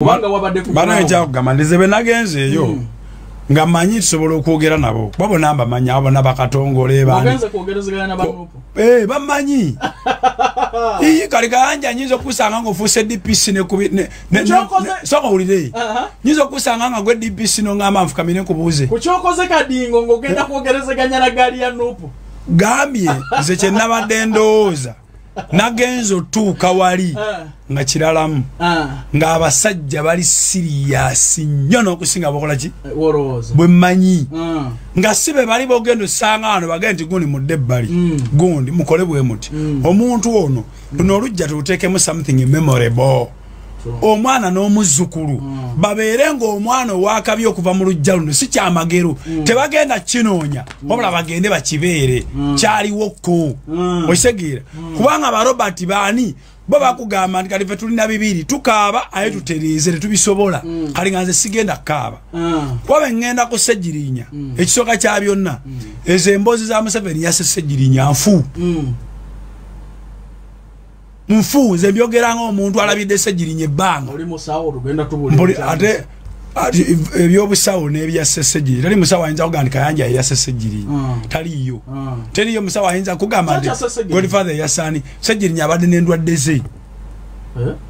Kubanga wabadde ku bana eja kugamba ndizebe nagenze yo nga manyi tusobola okwogera nabo babo namba manya abo nabakatongole bani bagenze kwogerezegana nabanupo bamanyi iyi kali kanja nyizo kusanga ngo fuse DPC ne kubi ne soko ulide nyizo kusanga nga gwe DPC no ngama mfukamine kubuze kuchokoze kadingo ngo genda kwogerezeganya na gali ya nupo gambye nze kye nabaddendoza nagenzo tuuka wali nga kiralamu nga abasajja bali serious nnyo n'okusinga bakola ki bwe mmanyi nga sibe bali bogendo sanga wano bagenda nti gundi mudde ebbali gundi mukole bwe muti omuntu ono luno olujja tuteekemu something memorable omwana n'omuzzukulu babeere ng'omwana owakabi okuva mu lujja luno si kyamagero tebagenda kinoonya wabula bagende bakibeere kyaliwoko okisegeera kubanga ba Robert baani bo bakugamba nti kati ffe tulina bibiri tukaaba aye tutereeze tetubisobola kali nga nze sigenda kukaaba kuba ngenda ku Ssejjirinya ekisooka kya byonna ezo emboozi za Museveni yasse Ssejjirinya nfu nze byogera ng'omuntu alabidde Ssejjirinya ebbanga oli musawo tugenda tubulira ate ebyobusawo n'ebyasse Ssejjirinya tali musawo ayinza kugamba nti Kayanja yasse Ssejjirinya taliyo teriyo musawo ayinza kugamba nti Godfather yasaani Ssejjirinya abadde n'endwadde ze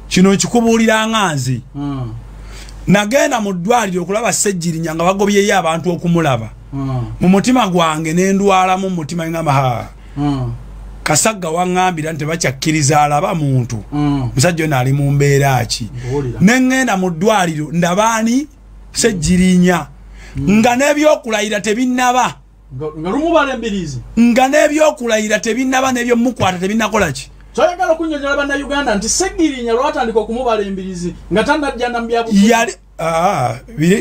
kino nkikubuulira nga nze nagenda mu ddwaliro okulaba Ssejjirinya nga bagobyeyo abantu okumulaba mu mutima gwange n'endwalamu mu mutima ngamba Kasagga wangambira nti bakyakkiriza alaba muntu musajja ono ali mu mbeera ki nengenda mu ddwaliro ndabaani Ssejjirinya nga n'ebyokulayira tebinnaba nga lumubala embirizi nga n'ebyokulayira tebinnaba n'ebyomukwata tebinnakola ki toyagala okunyonyola bannayuganda nti Ssejjirinya lwatandika okumubala embirizi nga tannajja nambyabu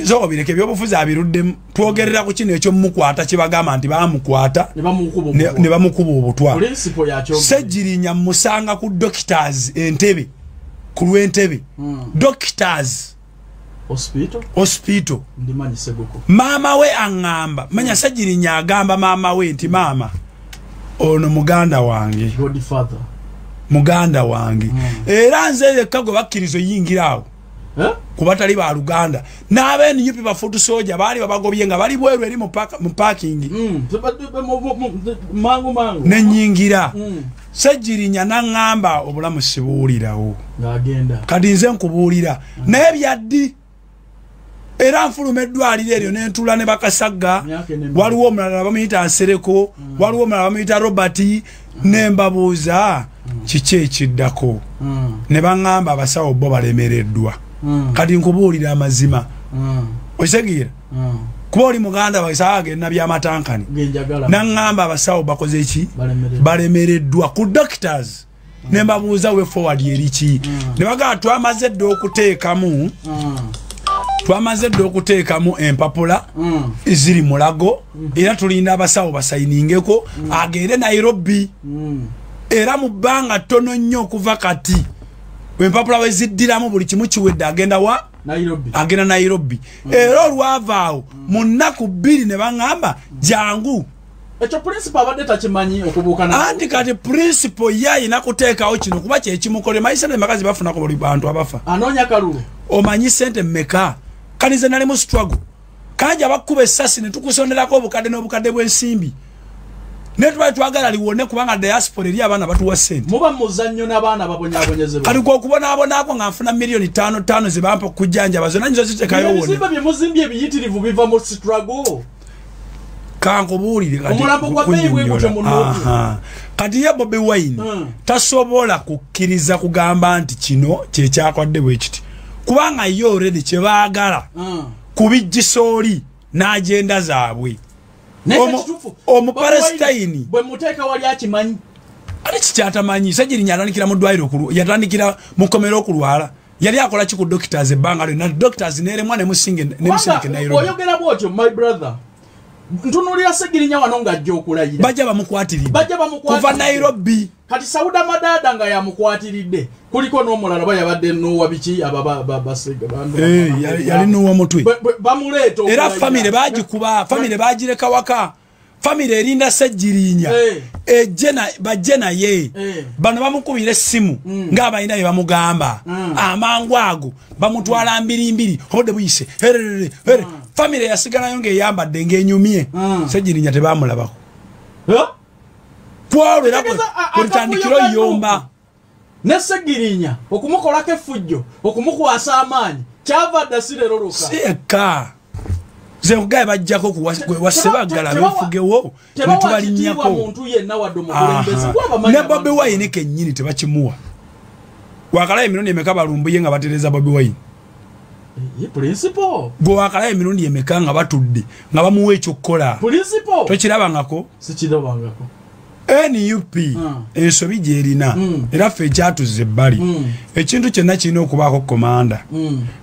zoko bireke byobufuzi abiruddemu twogerera ku kino ekyomukwata kibagamba nti bamukwata ne bamukuba obutwa Ssejjirinya musanga ku doctors Entebbe ku Lwentebbe doctors hospital maama we aŋŋamba manya Ssejjirinya agamba maama we nti maama ono muganda wange muganda wange era nze yekka gwe bakkiriza oyingiraawo kuba tali ba Luganda n'abeeni yupi ba foot soldier bali babagobye nga bali bweru eri mu parking nenyingira Ssejjirinya naŋŋamba obulamu sibuulirawo kati nze nkubuulira naye byaddi era nfuluma eddwaliro eryo n'entula ne Bakasagga waliwo omulala bamuyita Nsereko waliwo omulala bamuyita Robert nembabuuza kiki ekiddako ne baŋŋamba abasawo bo balemereddwa kati nkubuulira amazima okisegeera kuba oli muganda bagenda byamatankani naŋŋamba abasawo bakoze ki balemereddwa ku doctors ne mbabuuza we forward eriki ne bagamba twamaze dde okuteekamu empapula ziri mulago era tulinda abasawo basayiningeko agende Nairobi era mu bbanga ttono nnyo okuva kati empapula we ziddiramu buli kimu kiwedde agenda Nairobi era olwavaawo mu nnaku 2 ne baŋŋamba jangu ekyo principal abadde takimanyi okubuuka anti kati principal ye ayina kuteekawo kino kuba kyekimukole manyi sente makazi bafunako buli bantu abafa anoonya kalulu omanyi sente mmeka kanize nali mu struggle kanja bakuba essasi ne tukusonderako obukadde n'obukadde bw'ensimbi netwali twagala liwone kubanga diaspora eri abaana batuwa sente muba muzannyo n'abaana babonyabonyezebwa kati okubonaabonako nga nfuna milioni 5 ze bampa okujjanjaba zonna nyizo zitekayo wone ebizimbe bye muzimbye ebiyitirivu biva mu struggle kankubuulire omulambo gwa bbeeyi bwe gutyo munuupu kati ye Bobi Wine tasobola kukkiriza kugamba nti kino kyekyakwadde bwe kiti kubanga ye already kye baagala kubijjisa oli n'agenda zaabwe Omupalestine bwe muteeka wali akimanyi ali kikyatamanyi Ssejjirinya yatandikira mu ddwaliro yatandikira mu kkomero okulwala yali akola ki ku doctors ebbanga lyonna doctors n'eremwa nemusindike Nairobi oyogera bwotyo my brother ntunuulira Ssejjirinya wano ng'ajja okulayira bajja bamukwatiridde kuva Nairobi kati Sauda Madada nga yamukwatiridde kuliko n'omulala bayabadde n'owa biki yali n'owa mutwe bamuleeta era famire bagikuba famire bagireka waka family erinda Ssejjirinya bajje naye bano bamukubira essimu ng'abalina bye bamugamba amangu ago bamutwala mbirimbiri obudde buyise family yasigalayo ng'eyambadde ng'enyumye Ssejjirinya tebamulabako kwolwera kulitandikiro yomba ne Ssejjirinya okumukolako effujjo okumukwasa amaanyi kyava dda sireroloka sieka ze kugaye bajjako kuwasebagala befugewo netubalinyako ne Bobi Wine kennyini tebakimuwa wakalayo emirundi emeka balumbuye nga batereza Bobi Wine gwe wakalayo emirundi emeka nga batudde nga bamuwa ekyokukola tokirabangako sikirabangako NUP ensobi gyerina era ffe ekyatuzza ebbali ekintu kyonna kirina okubaako komanda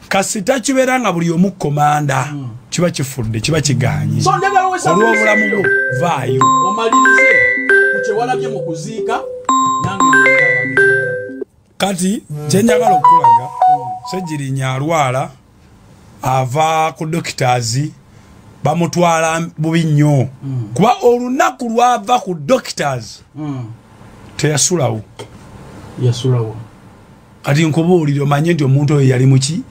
kasita kibeera nga buli omu komanda kiba kifudde kiba kiganye olw'obulamu bwo vaayo omalirize kukyewalabye mu kuziika kati kyenjagala okulaga Ssejjirinya alwala ava ku doctors bamutwala bubi nnyo kuba olunaku lwava ku doctors teyasulawo kati nkubuulire omanye nti omuntu oyo yali muki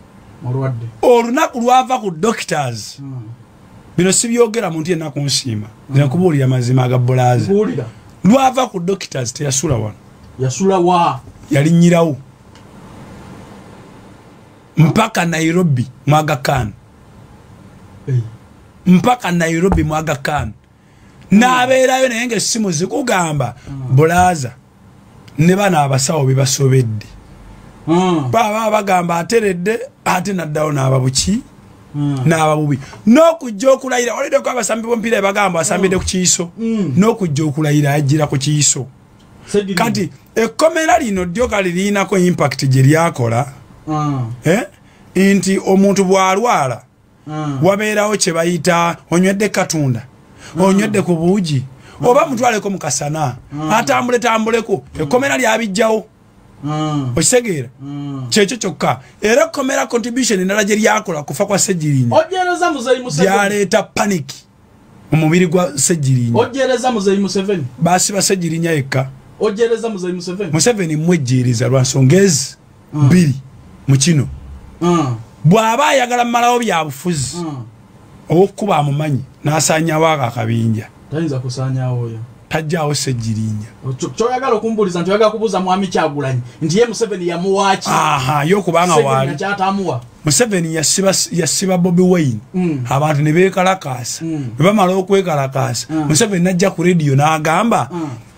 olunaku lwava ku doctors bino sibyogera muntu yenna kunsiima nkubuulira amazima aga bulaaza lwava ku doctors teyasula wano yali nnyirawo mpaka Nairobi Aga Khan mpaka Nairobi Aga Khan n'abeerayo naye ng'essimu zikugamba bulaaza ne bano abasawo bebasobedde baba bagamba ateredde ate naddawo n'ababuki n'ababubi n'okujja okulayira olidde ko abasambi b'omupiira bagamba basambidde ku kiiso n'okujja okulayira yajjira ku kiiso kati ekkomera lino ddyoka liriinako impact gye lyakola nti omuntu bw'alwala wabeerawo kye bayita onywedde katunda onywedde ku buugi oba mutwaleko mu kasana atambuleko ekkomera lyabijjawo okitegeera kyekyo kyokka era ekkomera contribution endala gye lyakola kufa kwa Ssejjirinya lyaleeta panic mu mubiri gwa Ssejjirinya basiba Ssejjirinya yekka Museveni mwejjeereza lwa nsonga ezi bbiri mu kino bw'aba ayagala mmalawo byabufuzi ow'okkuba amumanyi n'asaanyawo ako akabinja tayinza kusaanyawo oyo tajjaawo Ssejjirinya kyoyagala okumbuuliza nti oyagala kubuuza mwami Kyagulanyi nti ye Museveni yamuwaaki yo kubanga waali kyatamuwa Museveni yasiba Bobi Wine abantu ne beekalakaasa bwe bamala okwekalakaasa Museveni najja ku radio n'agamba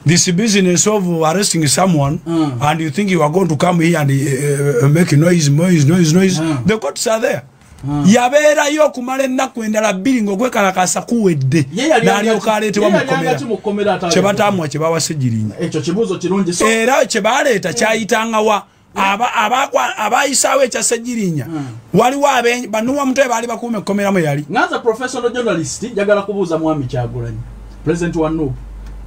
this business of arresting someone and you think you are going to come here and make noise. The courts are there. Yabeerayo okumala ennaku endala bbiri ng'okwekalakaasa kuwedde n'alyoka aleetebwa mu kkomera kye bataamuwa kye bawa Ssejjirinya era kye baaleeta kyayitangawa abayisaawo ekya Ssejjirinya waliwo banuwa mutwe baali bakuuma ekkomera mwe yali nganza professional journalist njagala kubuuza mwami Kyagulanyi president wa NUP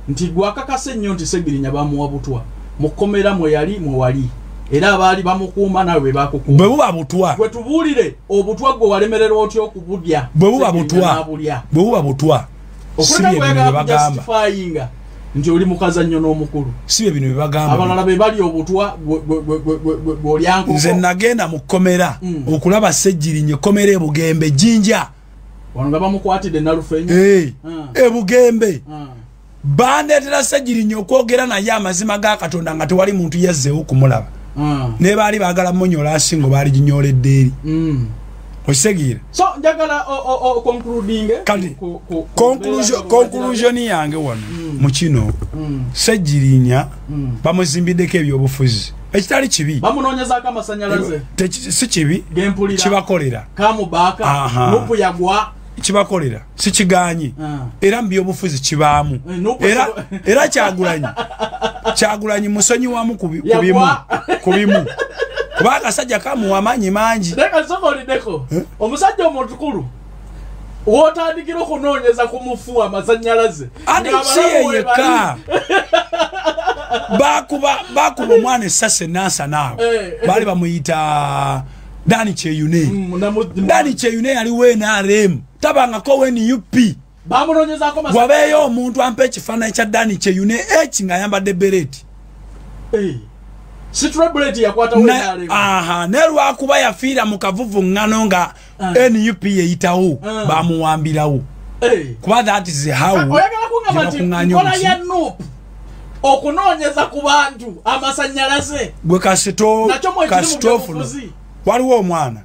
nti gwakakase nnyo nti Ssejjirinya bamuwa butwa mu kkomera mwe yali mwe wali era abaali bamukuuma nawe bwe bakukuuma bwe buba butwa bwe tubuulire obutwa gwe walemererwa otya okubulya bwe buba butwa bagamba nti oli mukazannyo n'omukulu si bye bino bye bagamba abalala be bali obutwa bw'olyankoko nze nagenda mu kkomera okulaba Ssejjirinya ekkomera ebugembe Jinja wano nga bamukwatidde Nalufenya ebugembe bandeetera Ssejjirinya okwogera naye amazima ga Katonda nga tewali muntu yazzeewo kumulaba ne baali baagala munyola asingo baali ginyoledde eri okitegeera so njagala concluding kati conclusion yange wano mu kino Ssejjirinya bamuzimbiddeko ebyobufuzi ekitali kibi bamunoonyezaako amasanyalaze si kibi kibakolera kamubaaka nupu yagwa kibakolera si kiganye era mbyobufuzi kibaamu era Kyagulanyi musonyi wamu ku bimu kuba akasajja kamuwa amaanyi mangi omusajja omutukulu wotandikira okunoonyeza kumufuwa amasanyalaze ate si yeyekka bakuba omwana essase nansa naawe baali bamuyita Dani Kyeyune yaliwo NRM tabangako NUP bamunonyezako masajja wabeeyo omuntu ampa ekifaananyi kya Dani Kyeyune ng'ayambadde bereti ne lwakuba yafiira mu kavuvuŋŋano nga NUP eyitawo bamuwambirawo kuba that is how oyagala okunoonyeza ku bantu amasannyalaze gwe kasitoofu waliwo omwana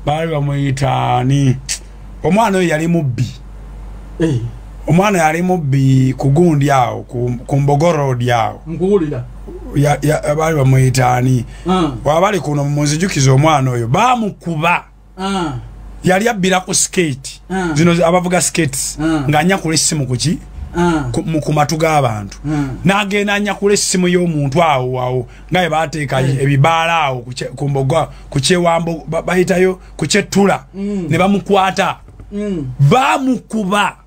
bamuyita ni omwana oyo yali mubbi omwana yali mubbi ku gundi awo ku Mbogo Road awo baali bamuyita ni wabali kuno munzijukiza omwana oyo bamukuba yali abbira ku skate zino abavuga skates ng'anyakula essimu kuki ku matu g'abantu n'agenda anyakula essimu y'omuntu awo nga baateeka ebibaala awo ku Mbogo ku Kyewambo bayitayo ku Kyettula ne bamukwata bamukuba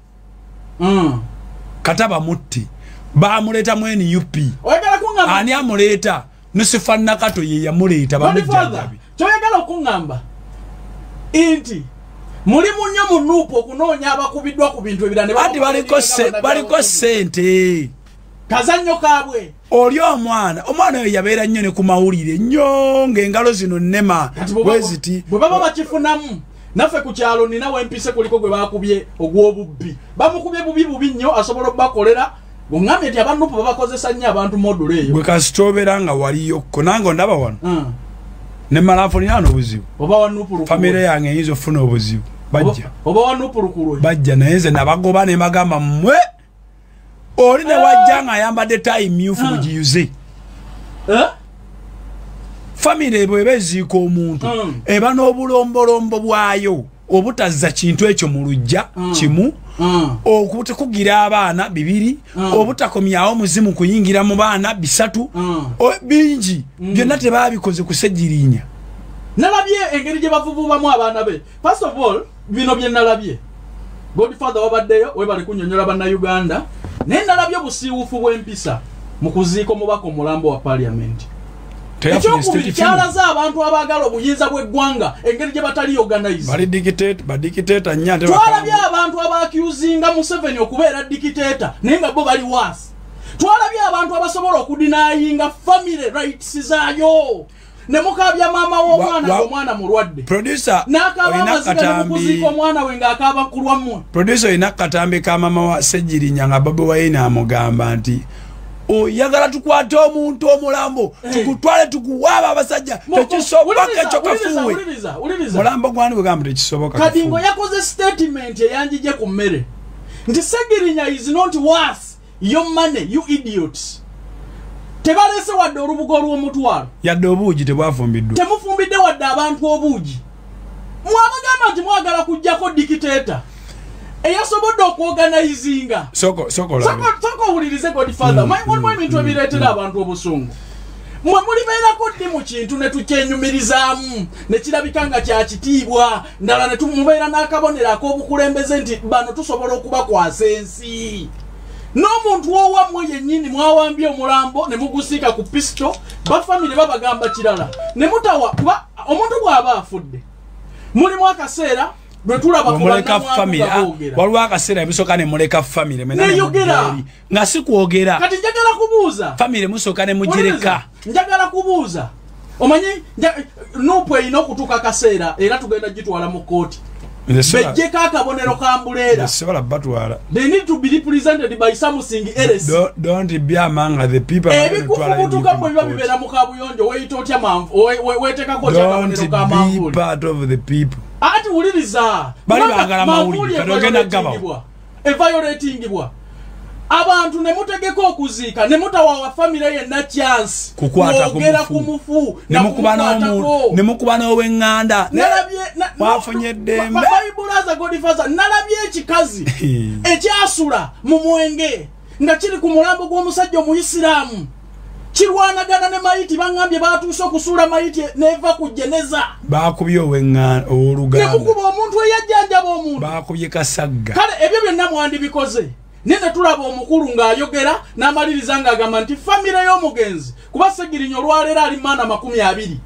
kataba mutti bamuleeta mu NUP ani amuleeta Nusifa Nakato ye yamuleeta bamujjanjabi kyoyagala okuŋŋamba inti mulimu nnyo mu nuupu okunoonya abakubiddwa ku bintu ebirala ne ati baliko ssente kazannyo kaabwe oli omwana oyo yabeera nnyo ne ku mawulire nnyo ng'engalo zino nnema bweziti bwe baba bakifunamu naffe ku kyalo nina wempise kuliko gwe bakubye ogw'obubbi bamukubye bubi nnyo asobola obbakolera ngambye nti abanupu babakozesa nnyo abantu module eyo gwe kasitobeera nga waliyokko nange ondaba wano ne malafunira n'obuzibu oba wanupu famire yange eyinza ofuna obuzibu bajja oba wanupu lukulwe bajja naye nze nabagoba ne bagamba mmwe oli ne wajja ng'ayambadde tayi myufu mugiyuze famire bweba eziika omuntu eba n'obulombolombo bwayo obutazza kintu ekyo mu luggya kimu okukugira abaana 2 obutakomyawo muzimu kuyingira mu baana 3 bingi byonna tebabikoze kusejjirinya nalabye engeri gye bavububamu abaana be first of all bino bye nalabye Godfather wabaddeyo we bali kunnyonnyola bannayuganda naye nalabye obusiiwufu bw'empisa mu kuziika omubaka omulambo wa parliament ekyokubiri kyalaze abantu abaagala obuyinza bw'eggwanga engeri gye batali organize badikiteeta nnyo ate twalabye abantu abaakyuzinga Museveni okubeera dikiteeta naye nga bo bali waasi twalabye abantu abasobola okudinayinga family rights zaayo ne mukabya maama w'omwana mulwadde n'akaaba kuziika omwana we ng'akaaba ku lwammwe producer olina katambi ka maama wa Sejjirinya nga Bobi Wine amugamba nti oyagala tukwate omuntu omulambo tukutwale tukuwaaba abasajja tekisoboka ekyo kafuwe mulambo gwani bwegamba tekisoboka Kadingo yakoze statement eyanjije ku mmere nti Sejjirinya is not worse your money you idiots tebalese wadde olubugo olw'omutwalo yadde obuugi tebwafumbiddwa temufumbidde wadde abantu obuugi mwabagamba nti mwagala kujjako dikiteeta eyasobodde okuorganizinga soko owulirize Godfather mulimu ebintu ebireetera abantu obusungu mwe mulibeerako ddi mu kintu ne tukyenyumirizaamu ne kirabika nga kya kitiibwa ndala ne tumubeera n'akabonero ak'obukulembeze nti bano tusobola okubakwasa ensi n'omuntu owammwe yennyini mwawambye omulambo ne mugusiika ku pisito bafamire babagamba kirala ne mutawa kuba omuntu bw'aba afudde mulimu akaseera bwe tulaba muleka family waliwo akaseera ebisooka ne muleka family nga si kwogera kati njagala kubuuza family musooka ne mugireka njagala kubuuza omanyi nuupu erina okutuuka akaseera era tugenda gitwala mu kooti bejjeko akabonero kambuleera they need to be represented by something else don't be among the people ebikufubutuka bwe biba bibeera mu kabuyonjo weyita otya weetekako otya akabonero kamambule part of the people ati wuliriza bali baagala mawulire kati ogenda gabawo eviolatingibwa abantu ne mutegeka okuziika ne mutawawa famire yenna chance kukwogera ku mufu ne mukuba n'ow'eŋŋanda wafunye eddembe bayibulaza Godfather nalabye ekikazi ekyasula mu mwenge nga kiri ku mulambo gw'omusajja omuyisiraamu kirwanagana ne mayiti bangambye batuuse okusuula mayiti neva ku jeneza bakubye ow'oluganda ne mukuba omuntu eyajjanjaba omuntu bakubye kasagga kale ebyo byonna mwandibikoze nene tulaba omukulu ng'ayogera n'amaliriza ng'agamba nti famire y'omugenzi kuba Sejjirinya olwaleero ali maana 20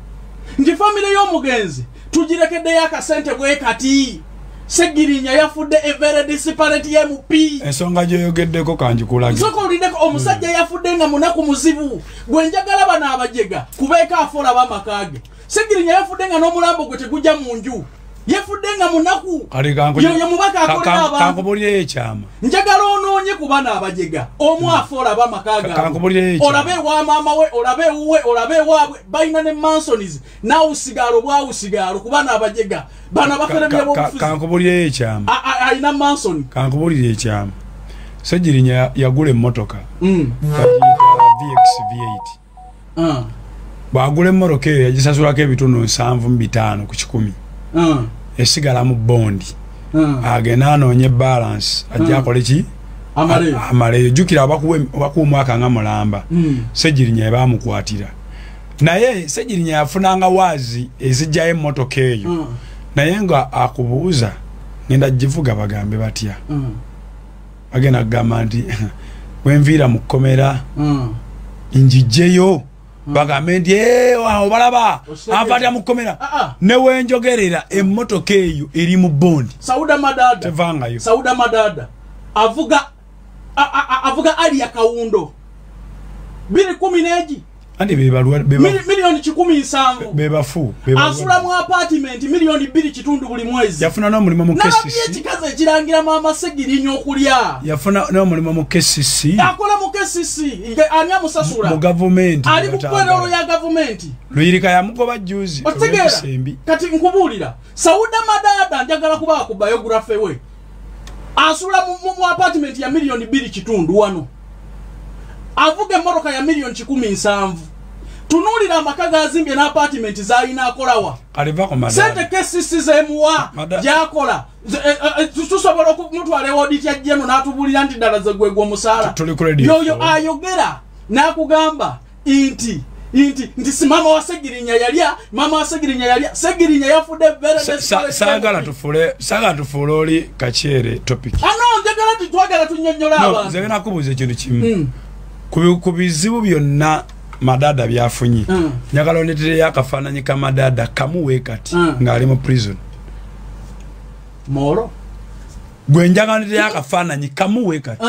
nti famire y'omugenzi tugirekeddeyo akasente bwe kati Segirinya yafudde a very disparate MP. Ensonga gyoyogeddeko kanjikulage. Nsoko olindeko omusajja yafudde nga munaku muzibu. Gwe njagala bana abajega kubeeka afola bamakage. Segirinya yafudde nga n'omulambo gwe tegujja mu nju. Yafudde nga munaku. Yo mubaka akolera abantu. Kankubulire ekyama. Njagala onoonye ku bana abajega. Omu afola bamakage. Kankubulire ekyama. Olabe wa mama we, olabe uwe, olabe waabwe. Bayina ne Mansonies. Na usigalo bwa usigalo ku bana abajega. Bana bafere byabo bufuzi. Kankubulire ekyama. Aina Manson. Kankubulire ekyama. Segirinya yagula emmotoka. VX-V8. Bwagula emmotoka eyo yagisasulako ebitundu 7.5 ku 10. Esigala mu bondi. Agenda anoonye balance ajja akole ki? Amaleyo. Jjukira abakuumwaka nga mulamba. Segirinya baamukwatira. Naye Segirinya yafunanga waazi ezijjayo emmotoka eyo. Naye nga akubuuza ngenda givuga bagambe batya. Agenda kugamba nti wenviira mu kkomera njijjeyo bagambe nti obalaba avatya mu kkomera ne wenjogerera emmotoka eyo eri mu bondi. Sauda Madada tevangayo. Sauda Madada avuga ali ya Kawundo 210 andi milioni 17 bebafu asula mu apartment milioni 2 buli mwezi. Yafuna no mulimo mu KCC. Ekikaze kirangira mama Segirinya okulya. Yafuna no mulimo mu KCC. Akola mu KCC ani amusasula mu government. Ali kukwero ya government. Luyirika ya mugoba juzi. Kati nkubulira Sauda Madada njagala kuba ku biography we. Asula mu apartment ya milioni 2 wano. Avuga mmoroka ya milioni 17. Tunulira amakaga azimbye na apartment zaina akolawa. Aliva ko Madada. Sente KCC zemuwa jakola. Tusobola okumutwala audit ya jeno natubulira nti dala zegwegwa musala. Yoyo ayogera nakugamba inti simama wa Segirinya yalya, mama wa Segirinya yalya. Segirinya yafude very sagala tufule oli kachere topic. Njagala tutwagala tunyonnyola abantu. No, nze nakubuza ekintu kimu. Ku bizibu byonna Madada byafunye. Njagala onetere yakafaananyi ka Madada kamuwe kati ng'ali mu prison. Moro. Gwe njagala onetere yakafaananyi kamuwe kati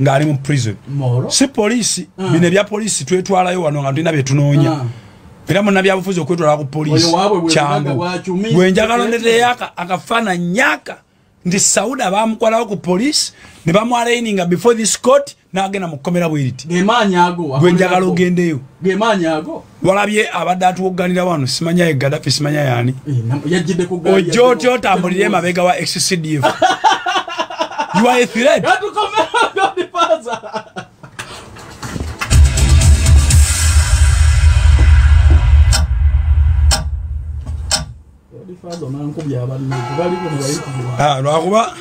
ng'ali mu prison. Moro. Si polisi bino bya polisi twetwalayo wano nga tulina bye tunoonya. Era muna byabufuzi okwetwala ku polisi. Kyangu. Gwe njagala onetere akafaananyi nyaka ndi Sauda bamukwalawo ku polisi ne bamwalaininga before this court nagenda mu kkomera bwiriti. Gemanyago. Gwe njagala ogendeyo. Gemanyago. Walabye abadde atuwogganira wano simanya ye Gaddafi simanya yani. Yajjidde ku gari. Ojoti otambulire mabega wa XCDF. You are a threat. Yatukomera Godfather. Godfather nankubya abantu bali ko bali. Lwakuba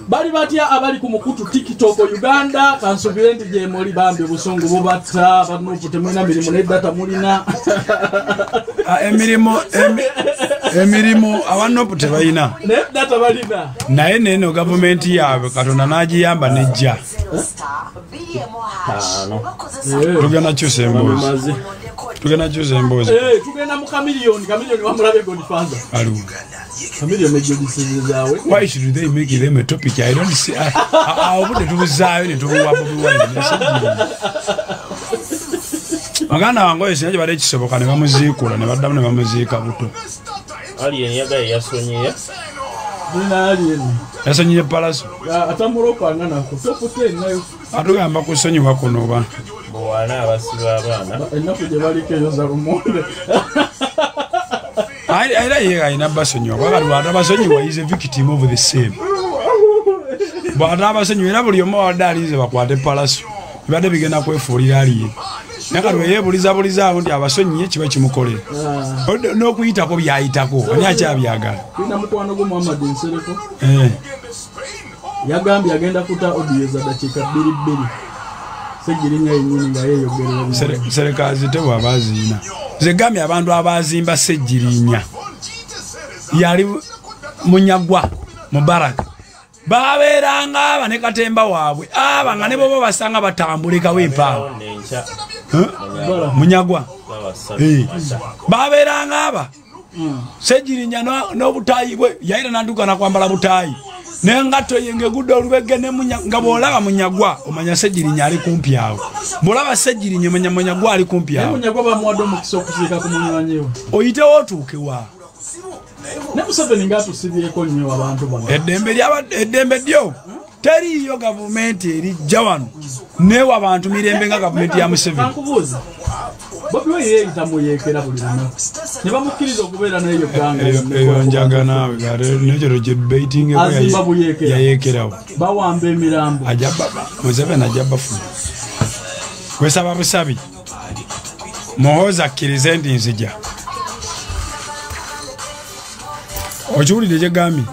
bali batya abali ku mukutu TikTok Uganda kansubire nti je moli bambe busongo bubatta bano kutemena mirimu ne data mulina emirimu abantu tebayina ne data balina naye neno government yaabwe katonda najiyamba nejja tugenda kyusembozi tugenda mu kamiliyoni wamulabe Godfather kamiliyoni egyogisizaawe. Why should they make them a topic? I don't see. I would do zayo ne tubuwa magana wango esinje bale kisoboka ne bamuziikula ne baddamu ne bamuziika buto. Alien yagaye yasonye. Nina alien. Yasonye palaso. Atamuropa ngana ko topote nayo. Atugamba kusonyiwa kuno ba. Bwana abasiba abaana. Ennaku gye baliko eyo za lumonde. I basonyiwa kwagala bw'ate abasonyiwa is a victim of the same. Bw'ate abasonyiwa era buli omu wadde alinze bakwate palaso bibadde bigenda kwefuulira aliye naye kati weyeebulizaawo nti abasonyiye kiba kimukolera n'okuyitako byayitako ani akyabyagala. Tulina mukwano gwo Muhammad Nsereko yagambye agenda kuta audio za dakiika 2 Segirinya yennyini nga yeeyogerera Serekazi tebwaba aziina zegambye abantu abazimba Segirinya yali Munyagwa Mubaraka babeeranga aba ne Katemba waabwe aba nga ne bo basanga batambulikawo empaawo Munyagwa babeeranga aba Segirinya no butayi bwe yaira nanduka na kwambala butayi nengato yenge guddo olubege ne ngabola munyagwa omanya Segirinya ali kumpi awo bolaba Segirinya munyagwa ali kumpi awo munyagwa ba mwaddo mukisokuzika ku munywanyewo oyite otuukewa ne Museveni ngatu sibyeko nnyo abantu bano eddembe ddyo teriyo gavumenti eri jawano newa abantu mirembe nga gavumenti ya Museveni kankubuuza Bobi Wine ntamuyekera buli lunaku ne bamukiriza okubeera nayo ganga eyo njaga naawe gare nekyo kibaiting yayekerawo bawamba emirambo ajababa Museveni ajaba fu kwesaba busabi Muhoozi akkirize nti nzija okiwulire kye gambye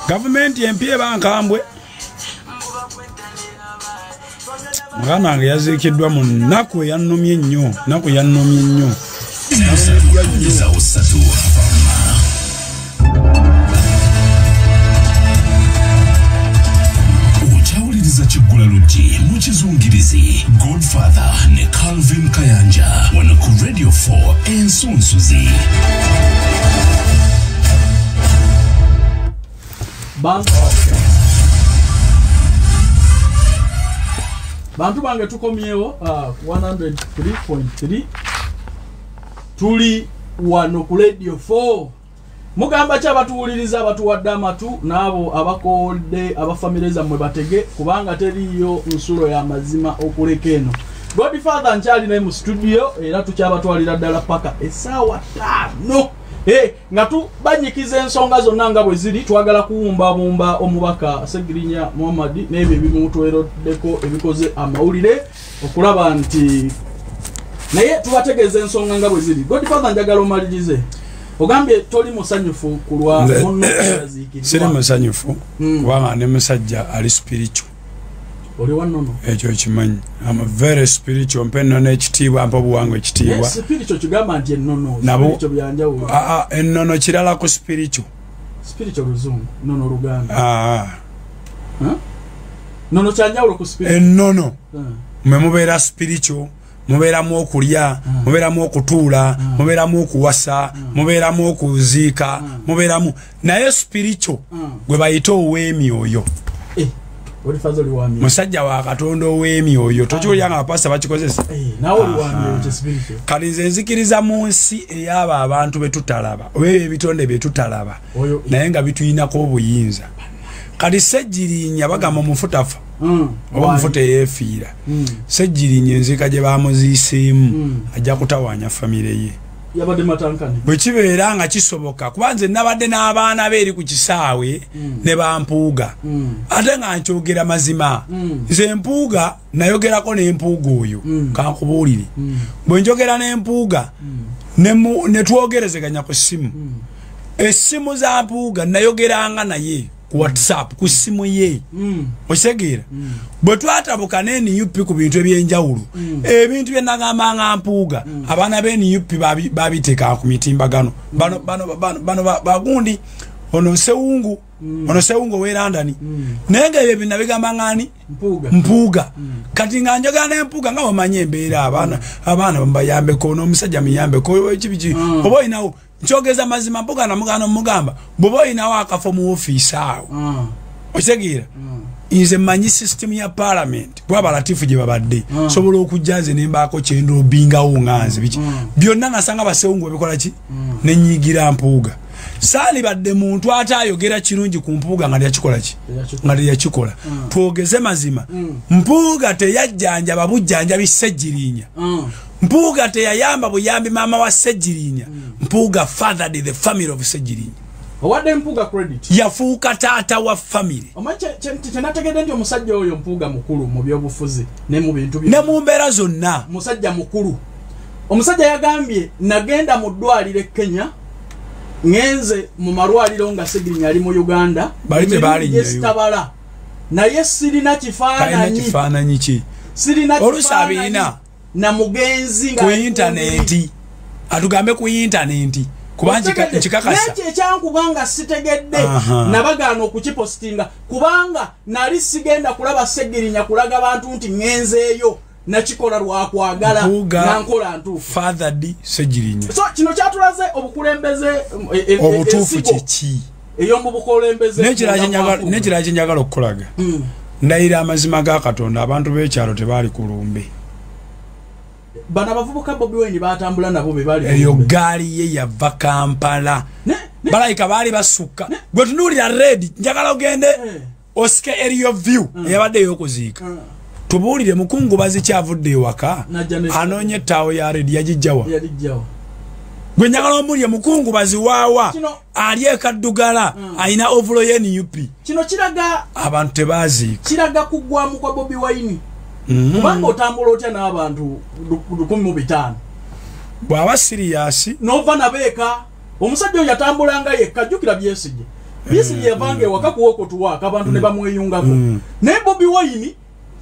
gavumenti empya bankambwe mwana wange yaziikiddwa mu nnaku eyannomye ennyo Uchawuliriza Kigula Luti mu Kizungirizi Godfather ne Calvin Kayanja wano ku Radio 4 Ensunsuzi. Bantu bange tukomyewo 103.3 tuli wano ku Radio 4 mugamba cha batuwuliriza abatuwadde amatu nabo abakodde abafamiliza mwe batege kubanga teriyo nsulo ya mazima okuleka eno Godfather nchali naye mu studio era tukyabatwalira ddala paka essaawa 5 nga tubanyikiza ensonga zonna nga bwe ziri twagala kuwumbabumba omubaka Segirinya Muhammad n'ebyo ebimutweroddeko ebikoze amawulire okulaba nti naye tubategeeza ensonga nga bwe ziri. Godfather njagala omalirize ogambye toli musanyufu kulwa munno yazikirwa. Siri musanyufu kubanga ne musajja ali spiritual. Oli wannono ekyo kimanyi. I'm a very spiritual mpenno n'ekitiibwa mpa obuwangwa ekitiibwa. Yes, spiritual kigamba nti ennono spiritual byanjawulo. Ennono kirala ku spiritual. Spiritual luzungu nono Luganda. Nono kyanjawulo ku spiritual. Ennono mwe mubeera spiritual mubeeramu okulya mubeeramu okutuula mubeeramu okuwasa mubeeramu okuziika mubeeramu naye spiritual gwe bayita ow'emyoyo. Musajja wa Katonda ow'emyoyo tokiwulira abapasita bakikozesa kati nze nzikiriza mu nsi ey'abo abantu betutalaba oba ebitonde byetutalaba naye nga bituyinako obuyinza. Kati Segirinya bagamba omufutafa oba omufuta eyeefiira Segirinya enzika gye bamuziiseemu ajja kutawaanya famire ye bwe kibeera nga kisoboka kuba nze nabadde n'abaana be eri ku kisaawe ne bampuuga ate nga nkyogera mazima nze empuuga nayogerako n'empuuga oyo kankubuulire bwe njogera n'empuuga ne twogerezeganya ku ssimu essimu za mpuuga nayogeranga naye ku WhatsApp ku ssimu ye osegeera bwe twatabuka n'NUP ku bintu ebyenjawulo ebintu bye nagamba nga mpuuga abaana b'NUP babiteeka ku mitimbagano bano bagundi ono Sewungu ow'e London naye nga ebyo binabigamba ngani mpuuga kati nga njogera n'empuuga nga bamanye embeera abaana bambayambeko n'omusajja muyambeko ekibiki oba olinawo nkyogeza mazima mpuuga namugano mugamba bw'oba olinawo akafo mu ofiisi awo okitegera nze mmanyi system ya parliament kuba abalatifu gye babadde sobola okujja nze nembaako kyendobingawo nga nze biki byonna nasanga Basewungu ebikola ki nenyigira mpuuga saali badde muntu ate ayogera kirungi ku mpuuga nga teyakikola ki nga teyakikola twogeze mazima mpuuga teyajjanjaba bujjanjabi Segirinya mpuuga teyayamba buyambi maama wa Segirinya mpuuga fathered the family of Segirinya owadde mpuuga credit yafuuka taata wa family kyenategedde nti omusajja oyo mpuuga mukulu mu byobufuzi ne mu bintu ne mu mbeera zonna musajja mukulu omusajja yagambye nagenda mu ddwaliro e Kenya ngenze mu malwaliro nga Segirinya ali mu Uganda bali tabala naye sirina kifaananyi ki sirina olusaabina na mugenzi nga ku internet atugambe ku internet kubanga kikakasa nekyo ekyankubanga sitegedde nabagaana okukipostinga kubanga nali sigenda kulaba Segirinya kulaga abantu nti ngenzeeyo nakikola lwakwagala nankola ntuufu Father D Segirinya. So kino kyatulaze obukulembeze obutuufu kiki eyombu bukulembeze nekira kyenjagala okukolaga ndayira amazima ga Katonda abantu b'ekyalo tebaali kulumbe bana bavubuka Bobi Wine batambula nabo be bali eyo gaali ye yava Kampala balayika baali basukka gwe tunuulira red njagala ogende osike area view eyabadde y'okuziika tubuulire mukungubazi kyavudde ewaka anoonye ettaawo ya red yagijjawa gwe njagala omulye mukungubazi waawa ali ekaddugala ayina ovulo ye NUP kino kiraga abantu tebaaziika kiraga kuggwamu kwa Bobi Wine kubanga otambula otya n'abantu 15 bw'aba siriyasi nova nabeeka omusajja oyo yatambulanga yekka jjukira Besigye yavanga ewaka kuwokotuwaaka abantu ne bamweyungako naye Bobi Wine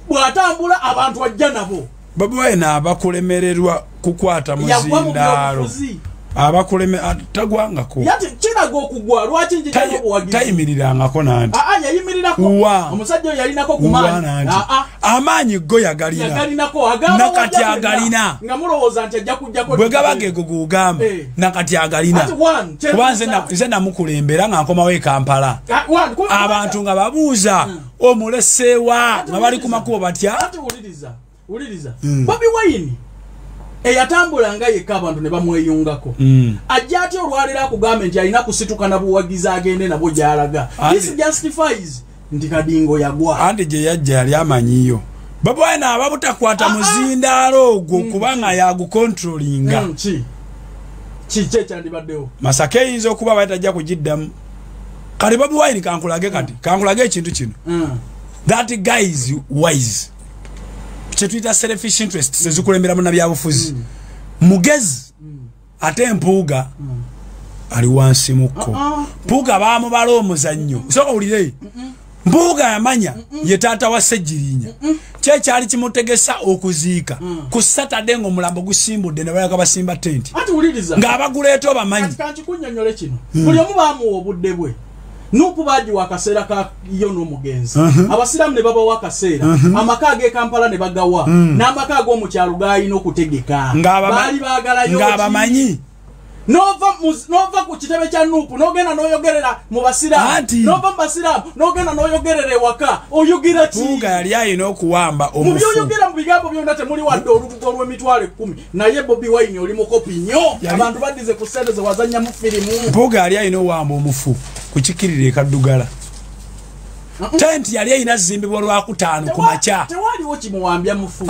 bw'atambula abantu ajja nabo Bobi Wine abakulemererwa kukwata muzindaalo abakuleme tagwangako yati kiraga okugwa lwaki njitayo obuwagizi tayimirirangako nanti yayimirirako omusajja oyo yalinako kumaanyi amaanyi go yagalinako nakati agalina nga mulowooza nti ajja kujjako bwe gaba gego gugamba nakati agalina kuba nze namukulembera nga nkomawo e Kampala abantu nga babuuza omuleseewa nga bali ku makubo batya uliriza Bobi Wine eyatambulanga yekka abantu ne bamweyungako ajja ati olwaliro akugambe nti alina kusituka na buwagizi agende nabo gyalaga this justifies nti kadingo yagwa andi gye yajja yali amanyiyo Bobi Wine ababutakwata muzindaalo ogwo kubanga yagukontrolinga ki ekyandibaddewo Masaka eyinza okuba batajja kugiddamu kale Bobi Wine kankulage ekintu kino that guy is wise chetwita selfish interest sezikulembera mu nabyabufuzi mugezi ate empuuga ali wansi mukko mpuuga baamubala omuzannyo soko ulire mpuuga yamanya ye taata wa Segirinya kyekyali kimutegesa okuziika ku Saturday ng'omulambo gusimbudde ne bayaka basimba tent ng'abaguleeta obamanyi kati kunnyonnyole kino buli omu baamuwa obudde bwe nupu baji wakaseera ka yo n'omugenzi abasiramu ne baba wakaseera amaka age Kampala ne bagawa n'amaka ago mu kyalo gaalina okutegeka baali baagalayo ng'abamanyi nova ku kitebe kya nupu n'ogenda n'oyogerera mu basiramu nova mu basiramu n'ogenda n'oyogerera ewaka oyogera ki Puuga yali ayina okuwamba omufu mu byoyogera mu bigambo byonna temuli wadde olubugo lw'emitwalo 10 naye Bobi Wine oli mukopi nnyo abantu baddize ku ssente ze wazannyamu firimu Puuga yali ayina owamba omufu kukikirira ekaddugala tenti yali ayina zimbibwa lwakutaano ku makya tewaliwo kimuwambya mufu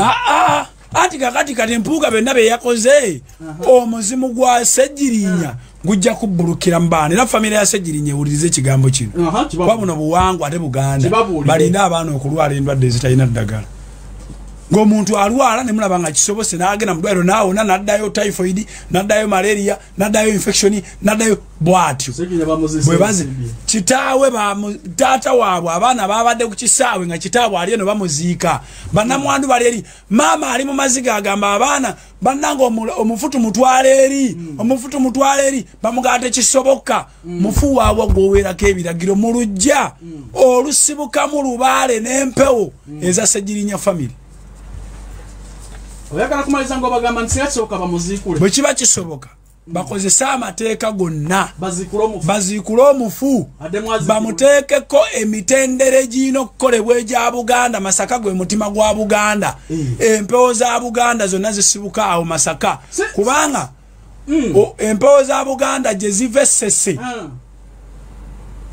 anti kakati kati Mpuuga benna be yakoze omuzimu gwa Segirinya gujja kubbulukira mbaana era famire ya Segirinya ewulirize ekigambo kino kuba buno buwangwa ate Buganda balinda abaana okulwala endwadde ezitalina ddagala ng'omuntu alwala ne mulaba nga kisobose n'agenda mu ddwaliro n'awona n'addayo typhoid n'addayo malaria n'addayo infection n'addayo bw'atyo bwe bazi kitaawe taata waabwe abaana baabadde ku kisaawe nga kitaabwe ali eno bamuziika bannamwandu bali eri maama ali mu maziga agamba abaana bannanga omufutu mutwale eri bamugamba tekisoboka mufu waabwe gwoweerako ebiragiro mu lujja olusibukamu lubaale n'empewo eza Segirinya family oyagala kumaliza ngo bagamba nti kisoboka bamuziikule bwe kiba kisoboka bakozesa amateeka gonna baziikule omufu bamuteekeko emitendere giina okukolebwa egya Buganda Masaka gwe mutima gwa Buganda empewo za Buganda zonna zisibuka awo Masaka kubanga empewo za Buganda gye ziva Essese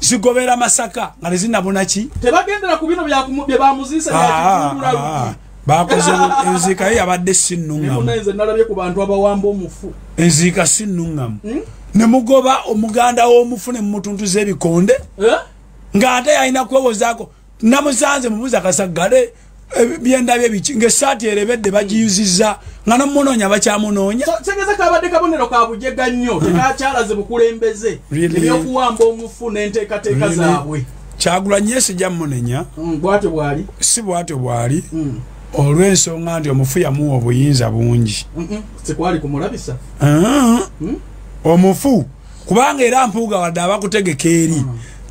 zigobera Masaka nga tezinnabuna ki tebagendera ku bino bye bamuziisa byakifundula bakoze enziika ye yabadde sinnuŋŋamu nze nalabye ku bantu abawamba omufu enziika sinnuŋŋamu ne mugoba omuganda w'omufu ne mumutuntuza ebikonde ng'ate yalina kwewozaako namusanze mubuuza Kasagale byendabye biki ng'essaati erebedde bagiyuzizza nga nomunoonya bakyamunoonya tegeza kabadde kabonero ka bujega nnyo tekakyalaze bukulembeze ebyokuwamba omufu n'enteekateeka zaabwe Kyagulanyi sijja munenya bwatyo bwali si bwatyo bwali olw'ensonga nti omufu yamuwa obuyinza bungi tekwali kumulabisa omufu kubanga era Mpuuga wadde abakutegeka eri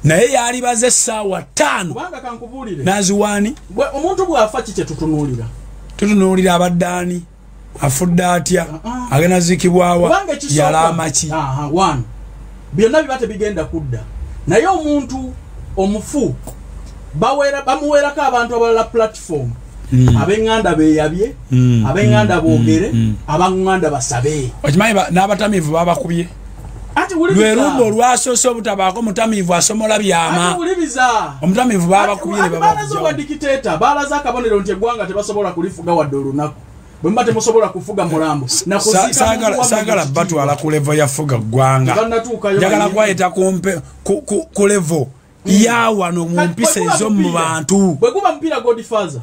naye yali baze essaawa 5 kubanga kankubuulire naziwaani omuntu bw'afa ki kye tutunuulira tutunuulira abaddaani afudde atya agenda zikibwawa yalama ki byonna biba tebigenda kudda naye omuntu omufu bamuweerako abantu abalala platform ab'eŋŋanda beeyabye ab'eŋŋanda boogere ab'eŋŋanda basabe okimanyi n'abatamiivu babakubye lwe lumba olwasoose obutabaako mutamiivu asomola byama omutamiivu babakubye ne babaazoba dikiteeta baalaze akabonero nti eggwanga tebasobola kulifuga wadde olunaku bwe mba temusobola kufuga mulambo saagala batwala ku levo ya fuga ggwanga njagala kwayita ku levo yawano mu mpisa ez'omu bantu bwe guba mupiira Godfather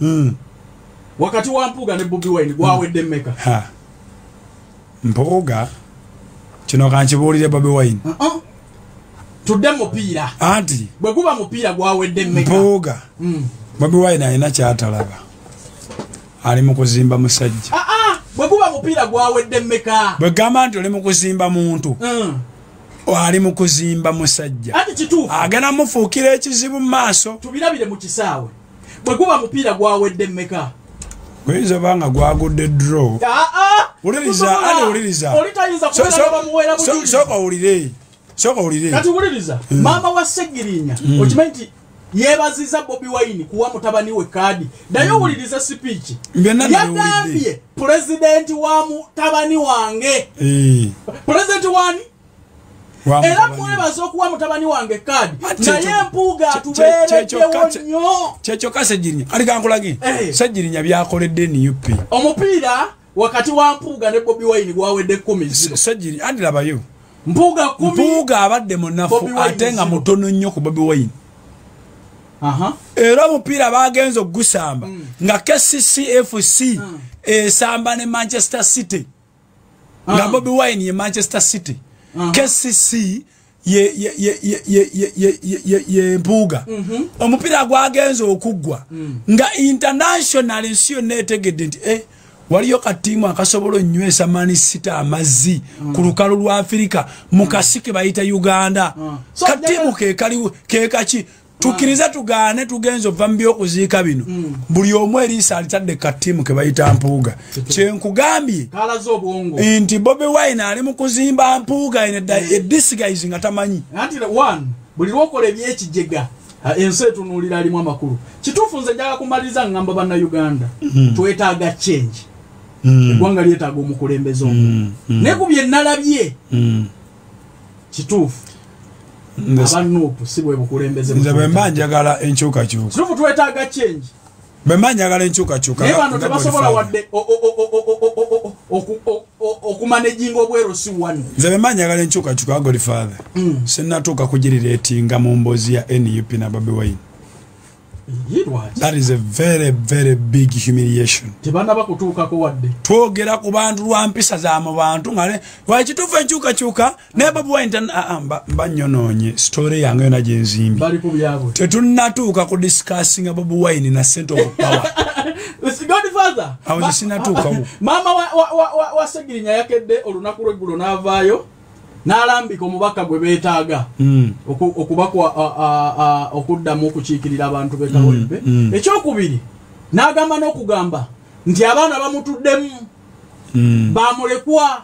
wakati wa Mpuuga ne Bobi Wine gwawedde mmeka Mpuuga kino kankibuulire Bobi Wine tudde mupiira anti bwe guba mupiira gwawedde mmeka Mpuuga Bobi Wine alina kyatalaba ali mu kuzimba musajja bwe guba mupiira gwawedde mmeka bwe gamba nti oli mu kuzimba muntu ali mu kuzimba musajja ati kituufu agenda mufuukira ekizibu mu maaso tubirabire mu kisaawe bwe guba mupiira gwawedde mmeka gweyinza banga gwagudde draw uliriza soka ulire kati uliriza mama wa Segirinya okimanyi nti yebaziza Bobi Wine kuwa mutabani we kadi naye uliriza speech yagambye president wa mutabani wange president wani era mwebaza okuwa mutabani wange kadi naye Mpuuga atubeereddewo nnyo kyekyoka Segirinya alikankulagi Segirinya byakoledde NUP omupiira wakati wa Mpuuga ne Bobi Wine gwawedde 10 Segirinya andirabayo Mpuuga 10 Mpuuga abadde munafu ate nga mutono nnyo ku Bobi Wine era omupiira bagenza ogusamba nga KCCFC esamba ne Manchester City nga Bobi Wine ye Manchester City KCC ye Mpuuga omupiira gwagenza okuggwa nga international ensi yonna etegedde nti waliyo katiimu akasobola onywesa Man City amazzi ku lukalu lwa Afirika mu kasike bayita Uganda katiimu kekaki tukiriza tugaane tugenzo ova mu by'okuziika bino buli omu eriisa alitadde katiimu ke bayita Mpuuga kyenkugambye nti Bobi Wine ali mu kuzimba Mpuuga edisguise nga tamanyi buli lwokola ebyekijega ensi etunuulira alimu amakulu kituufu nze njagala kumaliriza ngamba bannayuganda twetaaga change eggwanga lyetaaga omukulembeze omu naye ku bye nalabye kituufu abanupu si bwe bukulembeze nze bwe mba njagala enkyukakyuka kituufu twetaaga change bwe mba njagala enkyukakyuka naye bano tebasobola wadde okumanejinga obwero si wanu nze bwe mba njagala enkyukakyuka Godfather sinnatuuka kugirireetinga mu mboozi ya NUP na Bobi Wine. That is a very, very big humiliation. Twogera ku bantu lwa mpisa za mu bantu ngale wakituufu enkyukakyuka ne Bobi Wine banyonoonye story yange yona gye nzimbi tetunnatuuka ku discussing Bobi Wine na center of power. Godfather awo sinatuukawo mama wa Segirinya yakedde olunaku lw'eggulo n'avaayo n'alambika omubaka gwe beetaaga okubakwa okuddamu okukiikirira abantu b'ekawempe ekyokubiri n'agamba n'okugamba nti abaana bamutuddemu bamulekwa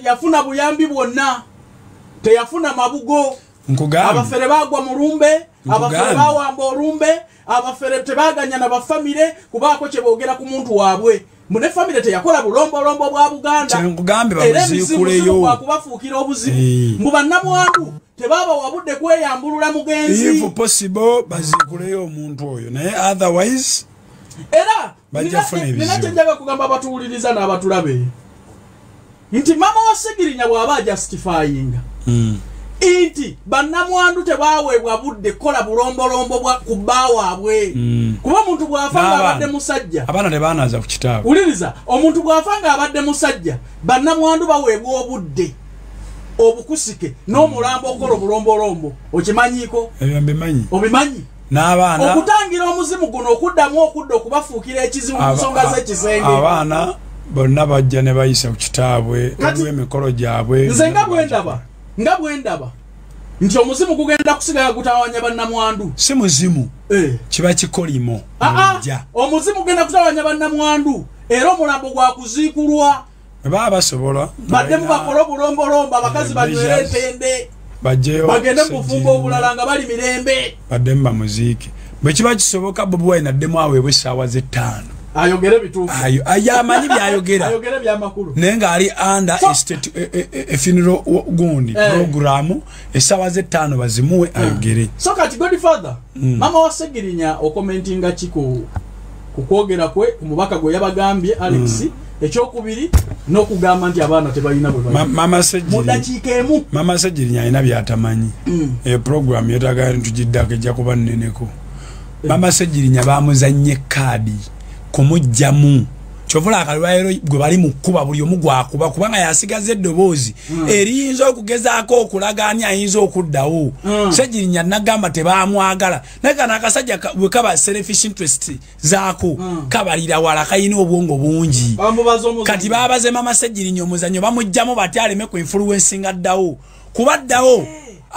yafuna buyambi bwonna teyafuna mabugo abafere bagwa mu lumbe abafere bawamba olumbe abafere tebaganya na bafamire kubaako kye boogera ku muntu waabwe mune family teyakola bulombolombo bwa Buganda nkugambe bazikuleyo bakubafuukira obuzibu mbu bannamwandu tebaba wabudde kweyambulula mugenzi if possible bazikuleyo omuntu oyo naye otherwise era ninakyejjaga kugamba abatuwuliriza n'abatulabe nti mama wa Segirinya bw'aba justifyinga inti bannamwandu tebaweebwa budde kola bulombolombo bwa kubbawaabwe kuba omuntu bw'afanga abadde musajja abaana tebaanaza ku kitaabu uliriza omuntu bw'afanga abadde musajja bannamwandu baweebwa obudde obukusike n'omulambo okola obulombolombo okimanyiiko ebyo mbimanyi obimanyi n'abaana okutangira omuzimu guno okuddamu okudda okubafuukira ekizibu mu nsonga z'ekisenge abaana bonna bajja ne bayisa ku kitaabwe olw'emikolo gyabwe nze nga bwe ndaba nti omuzimu gugenda kusigala gutawanya bannamwandu si muzimu kiba kikolimo omuzimu gugenda kutawanya bannamwandu era omulambo gwa kuziikulwa baba basobola badde mubakola obulombolombo abakazi banywere entende bagende mufumba obulala nga bali mirembe badde mubamuziike bwe kiba kisoboka Bobi Wine addemu aweebwe essaawa ze5 ayogere bituufu amanyi byayogera ayogere byamakulu naye ng'ali under a funeral gundi program essaawa ze5 bazimuwe ayogere so kati Godfather mama wa Segirinya okomentinga kiko kukwogera kwe ku mubaka gwe yabagambye Alex ekyokubiri n'okugamba nti abaana tebalina bwe bali mama Segirinya alina byatamanyi program yetaga ntugiddako ejja kuba nneneko mama Segirinya bamuzannye kaadi kumujjamu kyovula akalwayo gwe bali mukuba buli omu gwakuba kubanga yasigaze eddoboozi eriyinza okugezaako okulagaanya ayinza okuddawo Segirinya nagamba tebamwagala naye kana akasajja bwe kaba selfish interest zaako kabalira wala kayina obwongo bungi kati babaze mama Segirinya omuzannyo bamujjamu bati aleme ku influencing addawo kubaddawo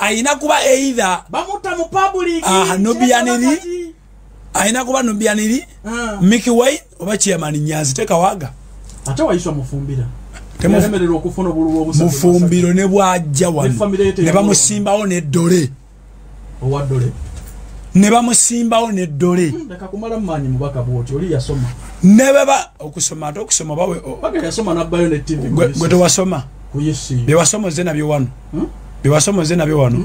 ayina kuba either bamutta mu public nobianiri ayina kuba nobianiri Mickey Wine oba Chairman Nyanzi tekawaga ate wayiswa mufumbira temulemerera okufuna obululu obusa mufumbiro ne bwajja wano ne bamusimbawo n'eddole owaddole ne bamusimbawo n'eddole ndeka kumala mmanyi mubaka bwoti oli yasoma ne baba okusoma ate okusoma bawe baga yasoma nabbayo ne TV gwe tewasoma kuyisi byewasoma ze nabyo wano byewasoma nabyo wano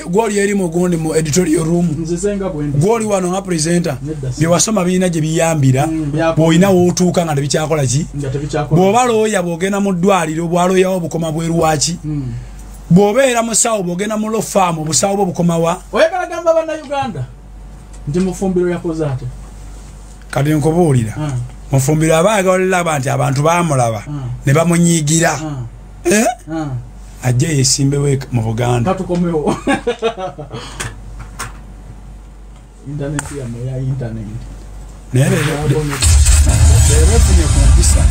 gwoli eri mugundi mu editorial room gwoli wano nga presenter byewasoma birina gye biyambira bw'olina wootuuka nga tebikyakola ki bw'oba looya bw'ogenda mu ddwaliro bwalooyawo obukoma bwerwaki bw'obeera musawo bw'ogenda mu lofaamu obusawo bwe bukomawa oyagala gamba bannayuganda nti mufumbiro yakoze ate kati nkubuulira mufumbiro aba ayagala nti abantu baamulaba ne bamunyiigira ajja yesimbewe mu Buganda katukomewo internet ya internet nere funye kumpisa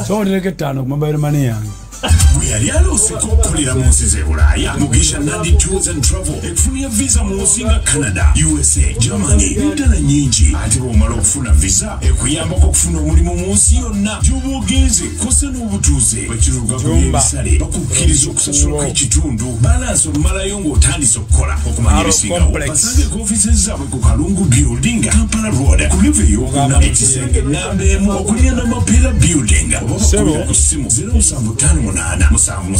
so ndeke tano mobile money yangu Yali alose kukolera mu nsi z'Ebulaaya Mugisha Nandi Tours and Travel ekufunira visa mu nsi nga Canada, USA, Germany n'eddala nnyingi ate bw'omala okufuna visa ekuyambako okufuna omulimu mu nsi yonna gy'oba ogenze kosa n'obutuuze bakiruga ku by'ebisale bakukkiriza okusasulako ekitundu balansi omumalayo ng'otandise okukola okumanya ebisingawo basangeko ofiisi zaabwe ku Kalungu Building Kampala Road ku live ey'okuna ekisenge nnamba emu okulya n'amapeera Building oba bakulira ku ssimu 0758 musanvu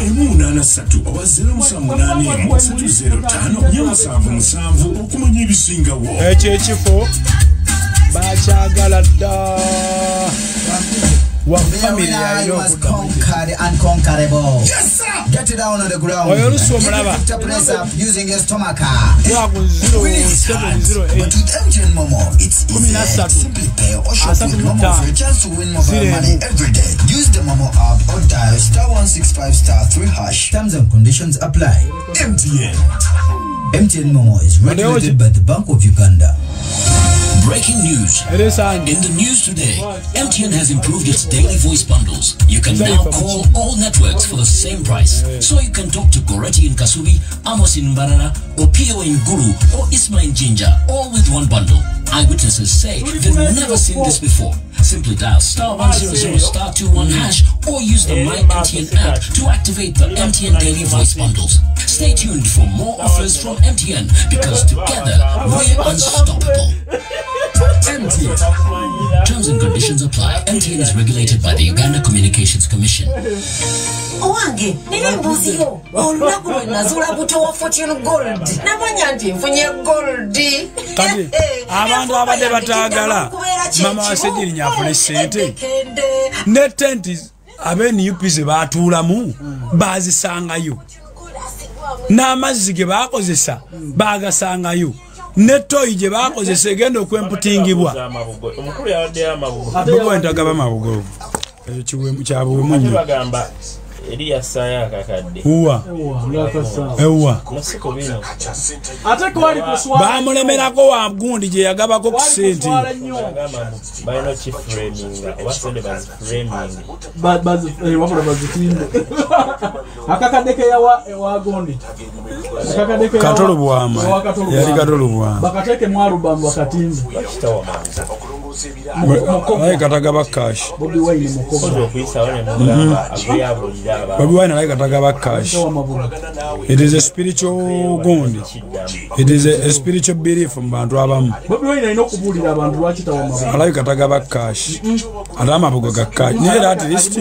emunaana ssatu oba 0781 okumanya ebisingawo ekyo ekifo bakyagala dda wa family yayo conquered unconquerable. Yes sir. Get it down on the ground. Oyo luso mulaba. Press up using your stomach. Wa 0708. But with MTN Momo, it's easy. Simply pay or shop with Momo for a chance to win mobile money every day. Use the Momo app or dial *165*3#. Terms and conditions apply. MTN Momo is regulated by the Bank of Uganda. Breaking news. In the news today, MTN has improved its daily voice bundles. You can now call all networks for the same price. So you can talk to Goreti in Kasubi, Amos in Mbarara, or Pio in Guru, or Isma in Jinja, all with one bundle. Eyewitnesses say they've never seen this before. Simply dial *100*21# or use the My MTN app to activate the MTN daily voice bundles. Stay tuned for more offers from MTN because together we're unstoppable. MTN. Terms and conditions apply. MTN is regulated by the Uganda Communications Commission. Owange, nini mbuzio? Olunaku lwe nazula buto wa Fortune Gold. Namanya nti nfunye gold. Kati abantu abadde bataagala mama wa Segirinya afune ssente ne tenti ab'e UPC baatuulamu baazisangayo n'amazzi ge baakozesa baagasangayo netoyi gye baakozesa egenda okwemputingibwa omukulu yawaddeyo amabugo Bobi Wine tagaba mabugo ekyo kiwemu kyabuwemu nnyo bagamba Eliya saya kakadde. Uwa. Ewa. Nasiko bino. Ate kwali kuswala. Bamulemerako wa gundi je yagabako ku sente. Bayino chief framing. Obasende baz framing. Baz wabula bazitimbe. Akakadeke yawa gondi. Akakadeke yawa. Katolo bwama. Yali katolo bwama. Bakateke mwarubamba bakatimbe. Bakitawa manza. Like Katagaba cash. Bobby Wine Mokobo. Bobby Wine like Katagaba cash. It is a spiritual bond. It is a spiritual belief from Bandrabam. Bobby Wine I know Kubuli Bandwachita. I like Katagaba cash. Adama Boga cash. Near that list.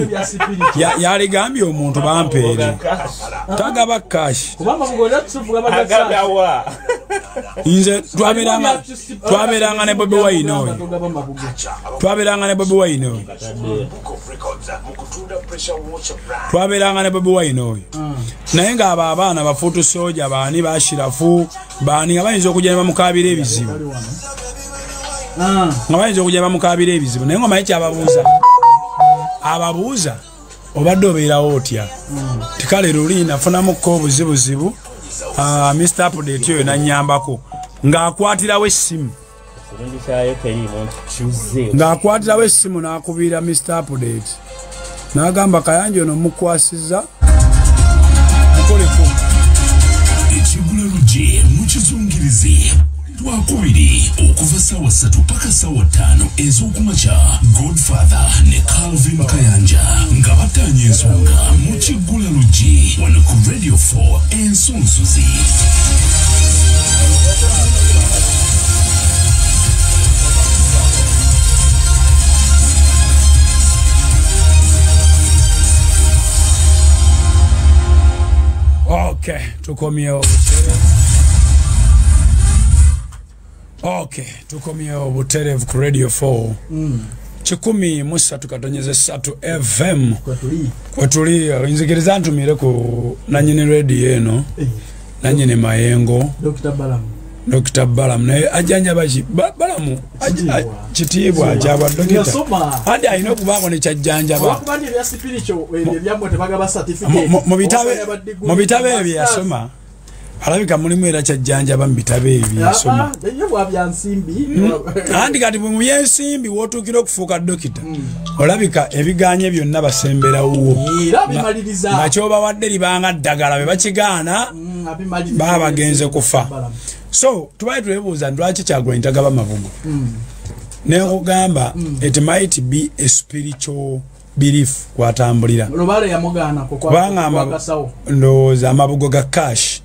Yari Gambio Monto Bampe. Tagaba cash. In the Twabiranga and Bobby Wine. Twabiranga ne Bobby Wine. Twabiranga ne Bobby Wine. Naye nga abaana bafutu soja baani bashirafu baani abayinza okujja bamukabira ebizibu. Abayinza okujja bamukabira ebizibu. Naye ngoma ekya ababuuza obadde obeerawo otya. Tikale luli nafunamuko obuzibuzibu. Mr. Update oyo nanyambako ng'akwatirawo essimu. Ng'akwatirawo essimu n'akubira Mr. Update n'agamba Kayanja ono mukwasiza mukoleko ekigula lugye mukizungirizi lwakubiri okuva ssaawa 3 paka ssaawa 5 ez'okumakya Godfather ne Calvin Kayanja nga batanya ensonga mukigula lugye wano ku Radio 4 ensunsuzi. Okay, tukomye obuterevu ku Radio 4. 103.3 FM. Kwatuli inzikiriza ntumire ku nanyine radio eno. Nanyine Mayengo. Dr. Balam naye ajanja baji Balamu kitiibwa ajaba dokita hadi ayina okubaako ne kyajjanja ba mu bitabe ebyo yasoma alabika mulimu era kyajjanja ba mu bitabe ebyo yasoma andi kati mu yensimbi wotuukira okufuuka dokita olabika ebiganye byonna basemberawo nga kyobawadde libanga ddagala be bakigaana baba bagenze kufa. So, tubaye tuwebuuza lwaki Kyagulanyi tagaba mavugo. Nekugamba it might be a spiritual belief kwatambulira. Lubale yamugana kubanga ndowooza amabugo ga cash.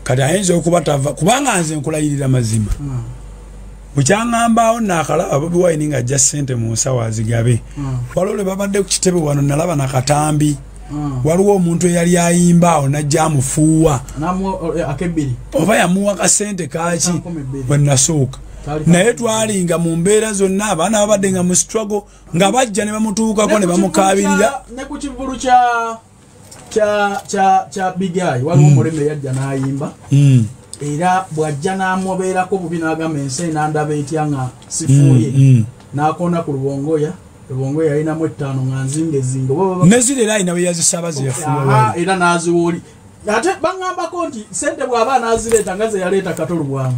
Kati ayinza okuba tava kubanga nze nkulayirira mazima. Bukyangambaawo nakalaba Bobby Wine nga ajja ssente mu nsawo azigabe. Walole babadde ku kitebe wano nalaba nakatambi. Waliwo omuntu eyali ayimba najja amufuuwa akebiri oba yamuwa kasente kaki bwe nasooka naye twalinga mu mbeera zonna abaana babadde nga mu struggle nga bajja ne bamutuukako ne bamukabirira ne ku kivulu kya bigayi waliwo omuleme yajja n'ayimba era bw'ajja n'amubeerako bubi n'agamba ensi enandaba etya nga sifuuye n'akoona ku lubongoya Bongo yalina mu 5 nga nzingezingo nezire line we yazisaabaze yafuwa era naziwoli ate bangambako nti sente bw'aba nazireta ngaze yaleta katolu bwama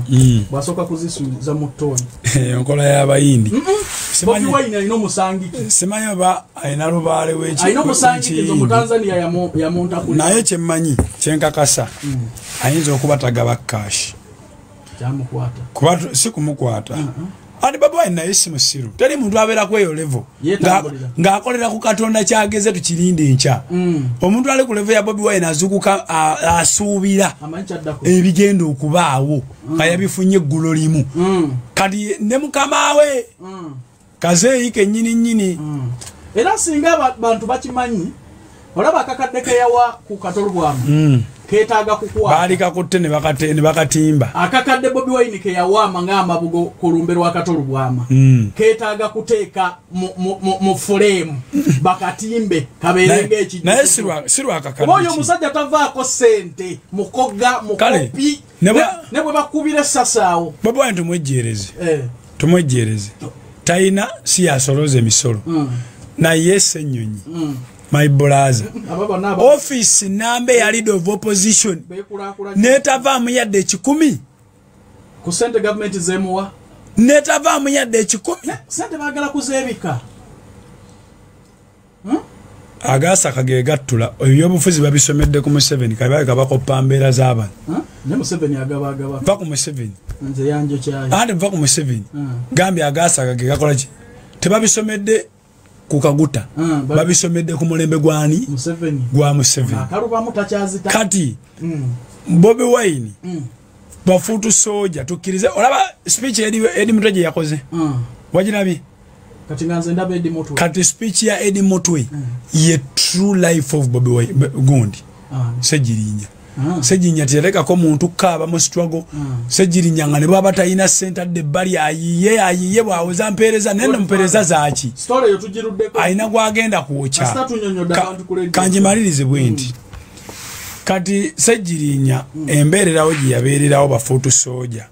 bwasoka kuzisuuza mu ttoni enkola y'abayindi Bobby Wine alina omusangi simanyi ba alina lubaale w'eki alina omusangi mu Tanzania yamonta ku naye kyemmanyi kyenkakasa ayinza okuba tagaba cash kyamukwata kuba si kumukwata Andi Bobby Wine naye si musiru. Teri muntu abeera ku eyo level. Ng'akolera ku Katonda kyageze tukirinde enkya. Omuntu ali ku level ya Bobby Wine azukuka asuubira ebigenda okubaawo nga yabifunye eggulo limu. Kati ne mukama we kazeeyi kennyini. Era singa bantu bakimanyi olaba akakaddeke yawa ku katolu bwamu keetaaga kukwata baali kakutte ne bakatimba akakadde Bobby Wine ke yawaama ng'amabugo ku lumbe lwa katolu bwama keetaaga kuteeka mu fulemu bakatimbe kabeerenga ekijuju naye si lwakakadde oyo omusajja tavaako ssente mukoga mukopi ne bwe bakubira essasaawo Bobby Wine tumwejjeereze tayina si yasoloza emisolo naye essenyonyi my brother office nambe ya leader of opposition netavaamu yadde 10 ku sente government zemuwa netavaamu yadde 10 sente bagala kuzeebika agasa kage gattula ebyobufuzi babisomedde ku Museveni kabaye kabakoppa mbeera z'abantu ne Museveni agaba va ku Museveni nze yanjo kyayi ande va ku Museveni gambye agasa kage gakola ki tebabisomedde ku Kaguta babisomedde ku mulembe gwani Museveni gwa Museveni akaluba mutakyazita kati Bobi Wine bafutu soja tukirize olaba speech Eddie Mutwe yakoze wajirabi kati nganze ndabe Eddie Mutwe kati speech ya Eddie Mutwe ye true life of Bobi Wine gundi Sejirinya Sejirinya tereka ko muntu kaba mu struggle Sejirinya ngane baba tayina center de bali ayiye bwawoza mpereza nenda mpereza zaaki story yo tujiruddeko aina gwagenda kuocha kanjimalirize bwendi kati Sejirinya embererawo giyabererawo bafutu soja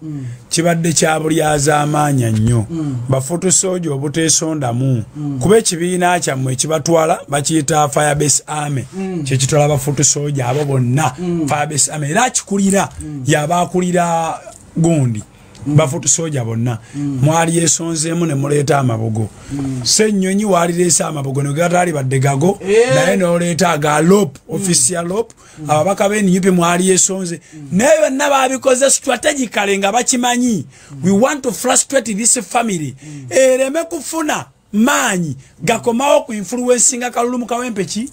kibadde kya bulyaza amaanya nnyo bafutu soja obutesondamu kuba ekibiina kyammwe kibatwala bakiyita Firebase Army kyekitwala bafutu soja abo bonna Firebase Army era kikulira yabakulira gundi bafutu soja bonna mwali yesonzeemu ne muleeta amabogo Ssennyonyi walireesa amabogo ne gatali badde gago naye n'oleeta aga lop official lop ababaka b'NUP mwali yesonze naye bonna babikoze strategically nga bakimanyi we want to frustrate this family ereme kufuna maanyi gakomawo ku influencinga Kalulu Mukawempe ki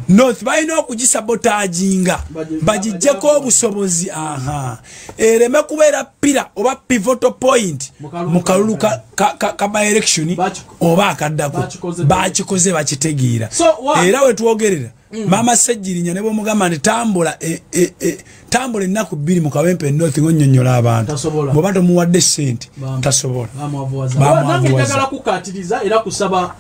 North balina okugisabotaginga bagijjeko obusobozi ereme kubeera pira oba pivotal point mu Kalulu ka election oba akaddako bakikoze bakitegeera era wetwogerera Mama Sejirinya ne bomugamba nti tambula ennaku 2 mu Kawempe North ngonyonyola abantu bwoba tomuwadde sente tasobola bamwavuwaza kukatiriza era kusaba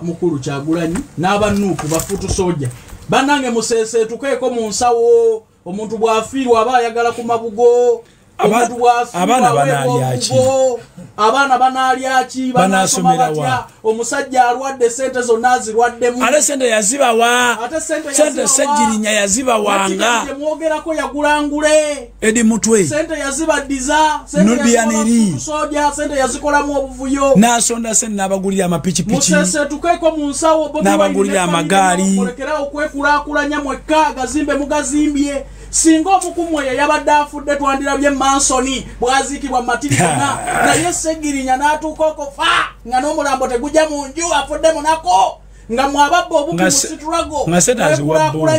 mukulu Kyagulanyi n'abanuupu bafutu soja banange museseetukeeko mu nsawo omuntu bw'afiirwa aba ayagala ku mabugo abaana banaalyaki abaana banaalyaki banasomera wa omusajja alwadde sente zonna azirwaddemu ate sente yazibawa sente Sejirinya yazibawanga mwogerako yagulangule Eddie Mutwe sente yazibaddiza sente soja sente yazikolamu obuvuyo nasonda sente n'abagulira amapikipiki museseetukeeko mu nsawo n'abagulira amagaali mulekerawo okwekulaakulanya mwekka agazimbe mugazimbye singa omukumwe yabadde afudde twandirabye Mansoni bwaziikibwa Matirikana naye Sejirinya n'atuuka okufa nga n'omulambo tegujja mu nju afudde munako nga mwababba obukumu situlago nga setazi wabbo